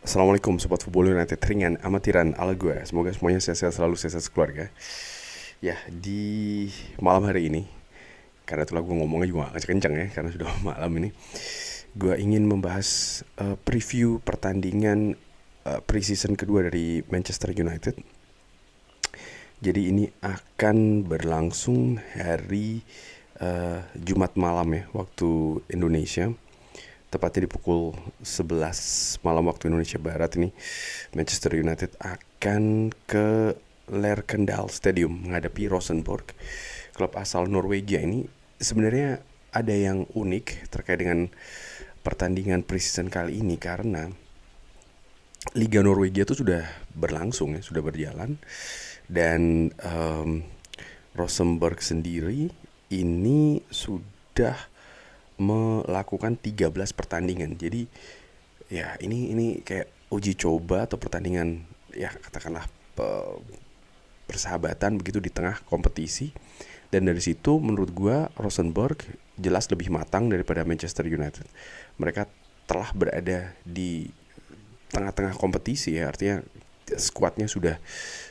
Assalamualaikum Sobat Football United, ringan amatiran ala gue. Semoga semuanya sehat-sehat selalu, sehat sekeluarga. Ya, di malam hari ini, karena itulah gue ngomongnya juga gak kenceng ya, karena sudah malam ini, gue ingin membahas preview pertandingan preseason kedua dari Manchester United. Jadi ini akan berlangsung hari Jumat malam ya, waktu Indonesia. Tepatnya di pukul 11 malam waktu Indonesia Barat ini, Manchester United akan ke Lerkendal Stadium menghadapi Rosenborg. Klub asal Norwegia ini sebenarnya ada yang unik terkait dengan pertandingan preseason kali ini, karena Liga Norwegia itu sudah berlangsung ya, sudah berjalan. Dan Rosenborg sendiri ini sudah melakukan 13 pertandingan. Jadi ya ini kayak uji coba atau pertandingan, ya katakanlah persahabatan begitu di tengah kompetisi. Dan dari situ menurut gua Rosenborg jelas lebih matang daripada Manchester United. Mereka telah berada di tengah-tengah kompetisi ya, artinya skuadnya sudah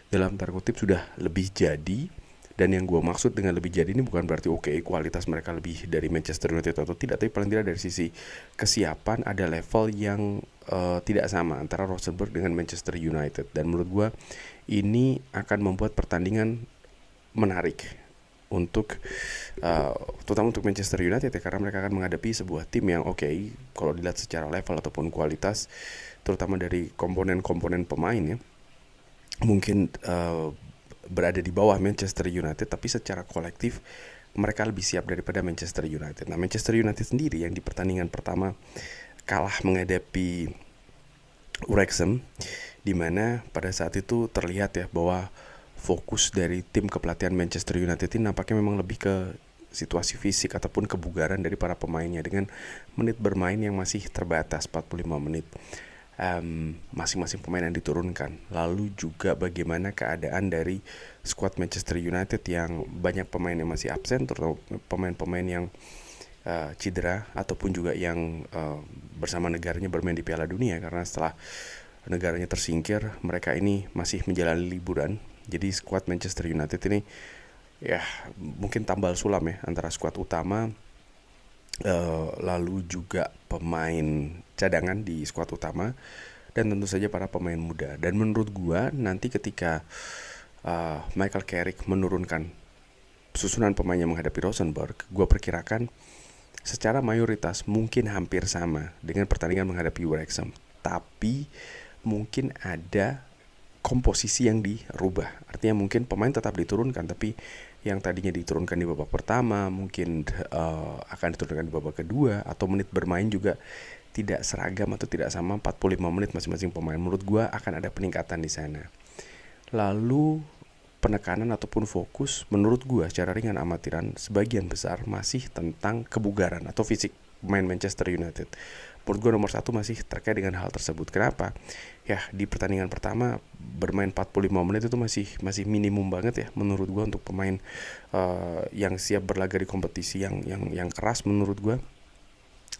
dalam tanda kutip sudah lebih jadi. Dan yang gue maksud dengan lebih jadi ini bukan berarti kualitas mereka lebih dari Manchester United atau tidak, tapi paling tidak dari sisi kesiapan ada level yang tidak sama antara Rosenborg dengan Manchester United. Dan menurut gue ini akan membuat pertandingan menarik untuk terutama untuk Manchester United ya, karena mereka akan menghadapi sebuah tim yang kalau dilihat secara level ataupun kualitas, terutama dari komponen-komponen pemain ya, mungkin berada di bawah Manchester United, tapi secara kolektif mereka lebih siap daripada Manchester United. Nah, Manchester United sendiri yang di pertandingan pertama kalah menghadapi Wrexham, di mana pada saat itu terlihat ya bahwa fokus dari tim kepelatihan Manchester United ini nampaknya memang lebih ke situasi fisik ataupun kebugaran dari para pemainnya, dengan menit bermain yang masih terbatas 45 menit. Masing-masing pemain yang diturunkan. Lalu juga bagaimana keadaan dari skuad Manchester United yang banyak pemain yang masih absen, terutama pemain-pemain yang cedera ataupun juga yang bersama negaranya bermain di Piala Dunia, karena setelah negaranya tersingkir mereka ini masih menjalani liburan. Jadi skuad Manchester United ini ya mungkin tambal sulam ya antara skuad utama lalu juga pemain cadangan di skuad utama, dan tentu saja para pemain muda. Dan menurut gua nanti ketika Michael Carrick menurunkan susunan pemainnya menghadapi Rosenborg, gua perkirakan secara mayoritas mungkin hampir sama dengan pertandingan menghadapi Wrexham, tapi mungkin ada komposisi yang dirubah. Artinya mungkin pemain tetap diturunkan, tapi yang tadinya diturunkan di babak pertama mungkin akan diturunkan di babak kedua, atau menit bermain juga tidak seragam atau tidak sama 45 menit masing-masing pemain. Menurut gua akan ada peningkatan di sana. Lalu penekanan ataupun fokus menurut gua secara ringan amatiran sebagian besar masih tentang kebugaran atau fisik pemain Manchester United. Menurut gue nomor satu masih terkait dengan hal tersebut. Kenapa? Ya di pertandingan pertama bermain 45 menit itu masih minimum banget ya menurut gue untuk pemain yang siap berlaga di kompetisi yang keras. Menurut gue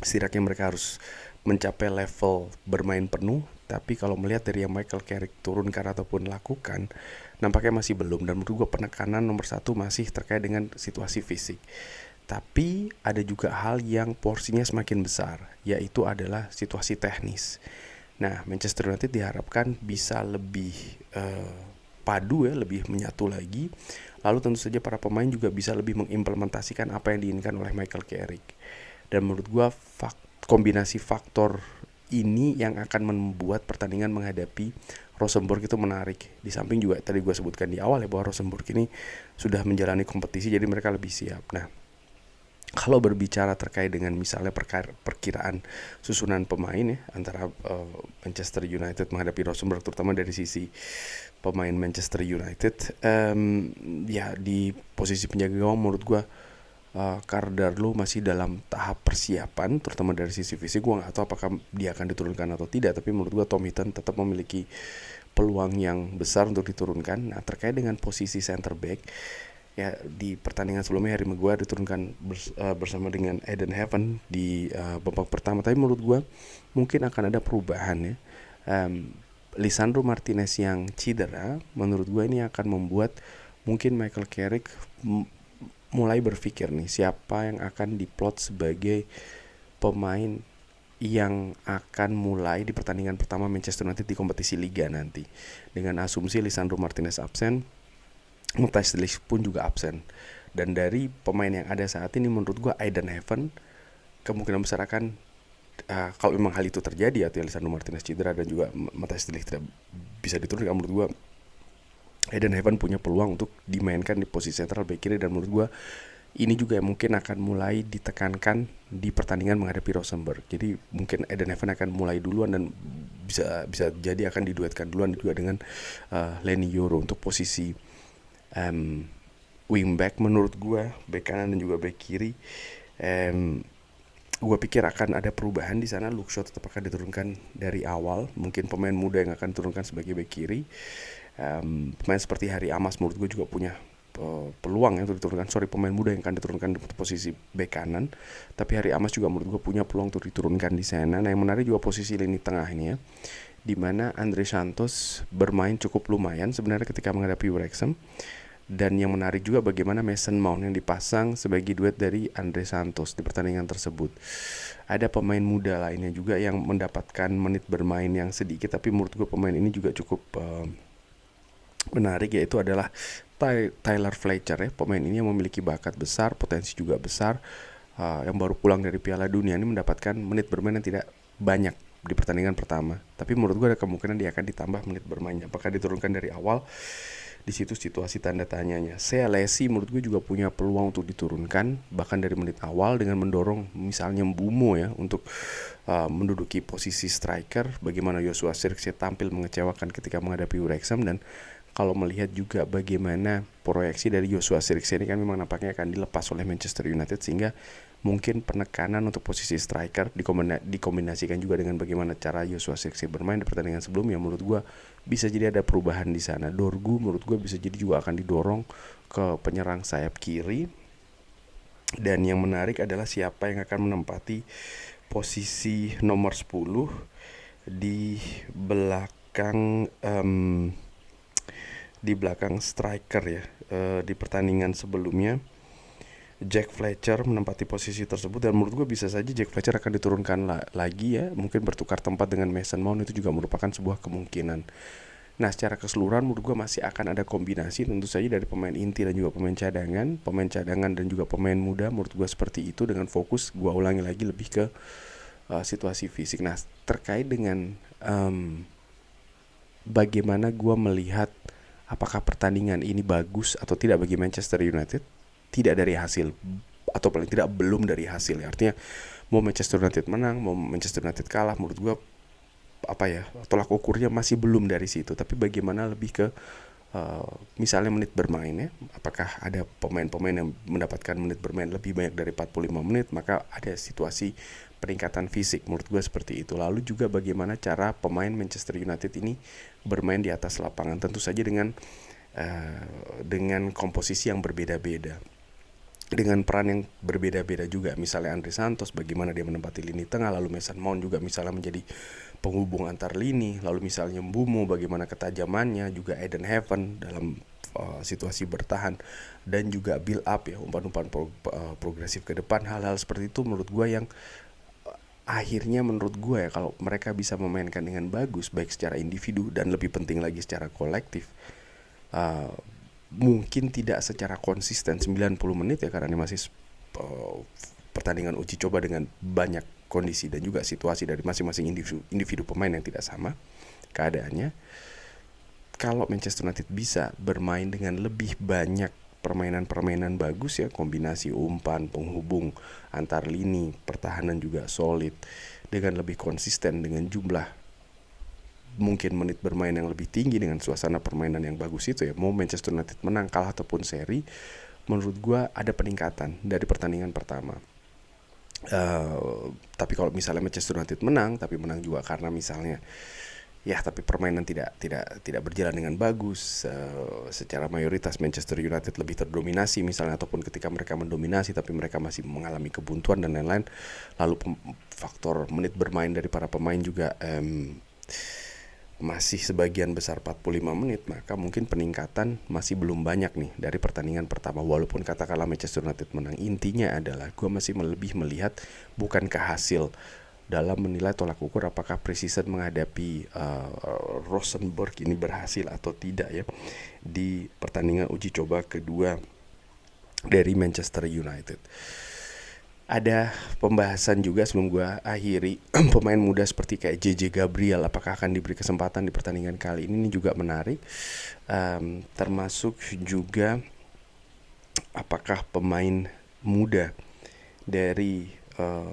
setidaknya mereka harus mencapai level bermain penuh. Tapi kalau melihat dari yang Michael Carrick turunkan ataupun lakukan, nampaknya masih belum. Dan menurut gue penekanan nomor satu masih terkait dengan situasi fisik. Tapi ada juga hal yang porsinya semakin besar, yaitu adalah situasi teknis. Nah, Manchester United diharapkan bisa lebih padu ya, lebih menyatu lagi. Lalu tentu saja para pemain juga bisa lebih mengimplementasikan apa yang diinginkan oleh Michael Carrick. Dan menurut gua kombinasi faktor ini yang akan membuat pertandingan menghadapi Rosenborg itu menarik. Di samping juga tadi gua sebutkan di awal ya bahwa Rosenborg ini sudah menjalani kompetisi, jadi mereka lebih siap. Nah, kalau berbicara terkait dengan misalnya perkiraan susunan pemain ya antara Manchester United menghadapi Rosenborg, terutama dari sisi pemain Manchester United, ya di posisi penjaga gawang menurut gue Kardarlo masih dalam tahap persiapan, terutama dari sisi fisik. Gue nggak tahu apakah dia akan diturunkan atau tidak, tapi menurut gue Tom Heaton tetap memiliki peluang yang besar untuk diturunkan. Nah, terkait dengan posisi center back, ya di pertandingan sebelumnya Harry Maguire diturunkan bersama dengan Eden Heaven di babak pertama, tapi menurut gue mungkin akan ada perubahan ya. Lisandro Martinez yang cedera, menurut gue ini akan membuat mungkin Michael Carrick mulai berpikir nih siapa yang akan diplot sebagai pemain yang akan mulai di pertandingan pertama Manchester United di kompetisi Liga nanti. Dengan asumsi Lisandro Martinez absen, Matthijs de Ligt pun juga absen. Dan dari pemain yang ada saat ini menurut gue Aiden Heaven kemungkinan besar akan kalau memang hal itu terjadi atau Lisandro Martinez cedera dan juga Matthijs de Ligt tidak bisa diturunkan, menurut gue Aiden Heaven punya peluang untuk dimainkan di posisi sentral back kiri, dan menurut gue ini juga mungkin akan mulai ditekankan di pertandingan menghadapi Rosenborg. Jadi mungkin Eden Heaven akan mulai duluan dan bisa jadi akan diduetkan duluan juga dengan Leny Yoro untuk posisi wingback. Menurut gue back kanan dan juga back kiri, gue pikir akan ada perubahan di sana. Luke Shaw tetap akan diturunkan dari awal. Mungkin pemain muda yang akan diturunkan sebagai back kiri. Pemain seperti Harry Amos menurut gue juga punya peluang yang untuk diturunkan. Pemain muda yang akan diturunkan di posisi bek kanan. Tapi Harry Amos juga menurut gue punya peluang untuk diturunkan di sana. Nah, yang menarik juga posisi lini tengah ini ya, dimana Andre Santos bermain cukup lumayan sebenarnya ketika menghadapi Wrexham. Dan yang menarik juga bagaimana Mason Mount yang dipasang sebagai duet dari Andre Santos di pertandingan tersebut. Ada pemain muda lainnya juga yang mendapatkan menit bermain yang sedikit, tapi menurut gue pemain ini juga cukup menarik, yaitu adalah Tyler Fletcher ya. Pemain ini yang memiliki bakat besar, potensi juga besar, yang baru pulang dari Piala Dunia ini mendapatkan menit bermain yang tidak banyak di pertandingan pertama. Tapi menurut gue ada kemungkinan dia akan ditambah menit bermainnya. Apakah diturunkan dari awal? Di situ situasi tanda tanyanya. Lesi menurut gue juga punya peluang untuk diturunkan bahkan dari menit awal dengan mendorong misalnya Mbeumo ya untuk menduduki posisi striker. Bagaimana Joshua Zirkzee tampil mengecewakan ketika menghadapi Wrexham, dan kalau melihat juga bagaimana proyeksi dari Joshua Zirkzee ini kan memang nampaknya akan dilepas oleh Manchester United, sehingga mungkin penekanan untuk posisi striker dikombinasikan juga dengan bagaimana cara Joshua Zirkzee bermain di pertandingan sebelumnya. Menurut gue bisa jadi ada perubahan di sana. Dorgu menurut gue bisa jadi juga akan didorong ke penyerang sayap kiri. Dan yang menarik adalah siapa yang akan menempati posisi nomor 10 di belakang striker ya. Di pertandingan sebelumnya Jack Fletcher menempati posisi tersebut, dan menurut gue bisa saja Jack Fletcher akan diturunkan lagi ya, mungkin bertukar tempat dengan Mason Mount, itu juga merupakan sebuah kemungkinan. Nah, secara keseluruhan menurut gue masih akan ada kombinasi tentu saja dari pemain inti dan juga pemain cadangan dan juga pemain muda. Menurut gue seperti itu, dengan fokus gue ulangi lagi lebih ke situasi fisik. Nah, terkait dengan bagaimana gue melihat apakah pertandingan ini bagus atau tidak bagi Manchester United, tidak dari hasil, atau paling tidak belum dari hasil ya. Artinya mau Manchester United menang, mau Manchester United kalah, menurut gue tolak ukurnya masih belum dari situ. Tapi bagaimana lebih ke misalnya menit bermain ya, apakah ada pemain-pemain yang mendapatkan menit bermain lebih banyak dari 45 menit, maka ada situasi peningkatan fisik. Menurut gue seperti itu. Lalu juga bagaimana cara pemain Manchester United ini bermain di atas lapangan, tentu saja dengan komposisi yang berbeda-beda, dengan peran yang berbeda-beda juga. Misalnya Andre Santos bagaimana dia menempati lini tengah, lalu Mason Mount juga misalnya menjadi penghubung antar lini, lalu misalnya Mbeumo bagaimana ketajamannya, juga Eden Heaven dalam situasi bertahan, dan juga build up ya, umpan-umpan progresif ke depan. Hal-hal seperti itu menurut gue yang akhirnya menurut gue ya, kalau mereka bisa memainkan dengan bagus baik secara individu dan lebih penting lagi secara kolektif, mungkin tidak secara konsisten 90 menit ya, karena ini masih pertandingan uji coba dengan banyak kondisi dan juga situasi dari masing-masing individu pemain yang tidak sama keadaannya. Kalau Manchester United bisa bermain dengan lebih banyak permainan bagus ya, kombinasi umpan, penghubung antar lini, pertahanan juga solid, dengan lebih konsisten, dengan jumlah mungkin menit bermain yang lebih tinggi, dengan suasana permainan yang bagus itu ya, mau Manchester United menang, kalah ataupun seri, menurut gue ada peningkatan dari pertandingan pertama. Tapi kalau misalnya Manchester United menang, tapi menang juga karena misalnya ya, tapi permainan tidak berjalan dengan bagus, secara mayoritas Manchester United lebih terdominasi misalnya, ataupun ketika mereka mendominasi tapi mereka masih mengalami kebuntuan dan lain-lain, lalu faktor menit bermain dari para pemain juga masih sebagian besar 45 menit, maka mungkin peningkatan masih belum banyak nih dari pertandingan pertama. Walaupun katakanlah Manchester United menang, intinya adalah gue masih lebih melihat bukankah hasil dalam menilai tolak ukur apakah preseason menghadapi Rosenborg ini berhasil atau tidak ya di pertandingan uji coba kedua dari Manchester United. Ada pembahasan juga sebelum gue akhiri pemain muda seperti kayak JJ Gabriel apakah akan diberi kesempatan di pertandingan kali ini juga menarik. Termasuk juga apakah pemain muda dari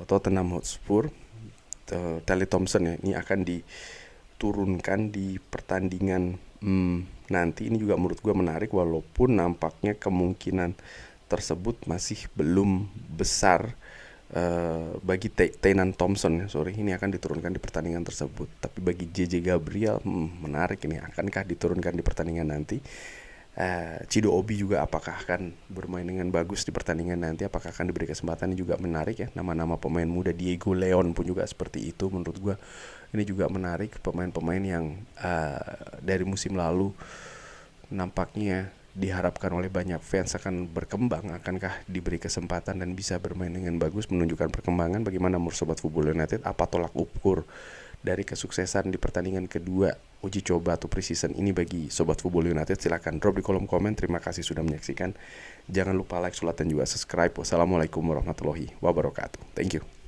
Tottenham Hotspur, Tally Thompson ya, ini akan diturunkan di pertandingan nanti. Ini juga menurut gue menarik walaupun nampaknya kemungkinan tersebut masih belum besar bagi Taynan Thompson ini akan diturunkan di pertandingan tersebut. Tapi bagi JJ Gabriel menarik ini, akankah diturunkan di pertandingan nanti. Chido Obi juga apakah akan bermain dengan bagus di pertandingan nanti, apakah akan diberi kesempatan, ini juga menarik ya. Nama-nama pemain muda, Diego Leon pun juga seperti itu. Menurut gue ini juga menarik, pemain-pemain yang dari musim lalu nampaknya diharapkan oleh banyak fans akan berkembang, akankah diberi kesempatan dan bisa bermain dengan bagus, menunjukkan perkembangan. Bagaimana menurut Sobat Football United? Apa tolak ukur dari kesuksesan di pertandingan kedua uji coba atau preseason ini bagi Sobat Football United? Silahkan drop di kolom komen. Terima kasih sudah menyaksikan. Jangan lupa like, dan juga subscribe. Wassalamualaikum warahmatullahi wabarakatuh. Thank you.